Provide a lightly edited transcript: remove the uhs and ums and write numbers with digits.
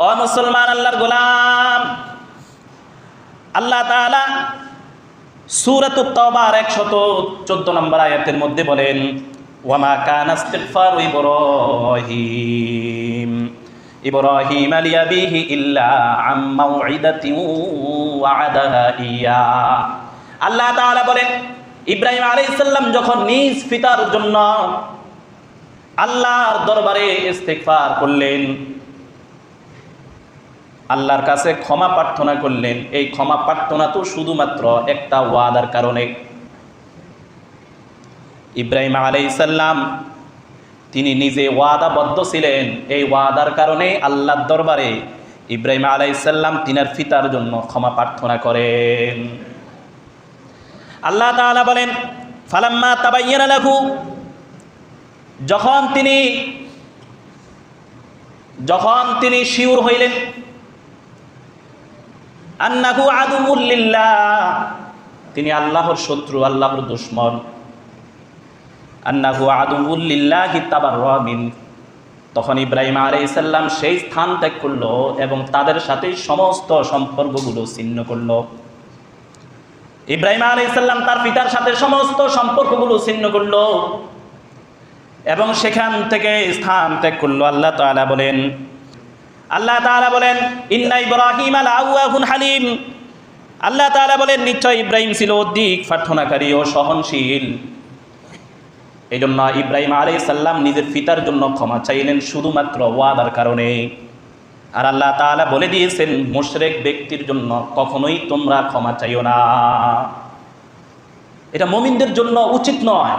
ও মুসলমান, আল্লাহর গোলাম, আল্লাহ তাআলা সূরাতুত তাওবার 114 নম্বর আয়াতের মধ্যে বলেন, ওয়ামা কানা ইস্তিগফারু ইব্রাহিম লিআবিহি ইল্লা আম মাউইদাতিন ওয়া'আদাহা ইয়া। আল্লাহ তাআলা বলেন, ইব্রাহিম আলাইহিস সালাম যখন নিজ পিতার জন্য আল্লাহর দরবারে ইস্তিগফার করলেন, আল্লাহর কাছে ক্ষমা প্রার্থনা করলেন, এই ক্ষমা প্রার্থনা তো শুধুমাত্র একটা ওয়াদার কারণে। ইব্রাহিম আলাইহিস সালাম তিনি নিজে ওয়াদাবদ্ধ ছিলেন, এই ওয়াদার কারণে আল্লাহর দরবারে ইব্রাহিম আলাইহিস সালাম তিনার পিতার জন্য ক্ষমা প্রার্থনা করেন। আল্লাহ তাআলা বলেন, ফালাম্মা তাবায়্যানা লাহু, যখন তিনি শিওর হইলেন আন্নাহু আদুউল লিল্লাহ, তিনি আল্লাহর শত্রু, আল্লাহর দুশমন। আন্নাহু আদুউল লিল্লাহি তাবাররা মিন, তখন ইব্রাহিম আলাইহিস সালাম সেই স্থান ত্যাগ করলো এবং তাদের সাথে সমস্ত সম্পর্কগুলো ছিন্ন করলো। ইব্রাহিম আলাইহিস সালাম তার পিতার সাথে সমস্ত সম্পর্কগুলো ছিন্ন করলো এবং সেখান থেকে স্থান ত্যাগ করলো। আল্লাহ তাআলা বলেন ইন্না ইব্রাহিমা লাআওয়াহুন হালিম, আল্লাহ তাআলা বলেন নিশ্চয় ইব্রাহিম ছিল অধিক প্রার্থনাকারী ও সহনশীল। এই জন্য ইব্রাহিম আলাইহিস সালাম নিজের পিতার জন্য ক্ষমা চাইলেন শুধুমাত্র ওয়াদার কারণে। আর আল্লাহ তাআলা বলে দিয়েছেন, মুশরিক ব্যক্তির জন্য কখনোই তোমরা ক্ষমা চাইও না, এটা মুমিনদের জন্য উচিত নয়।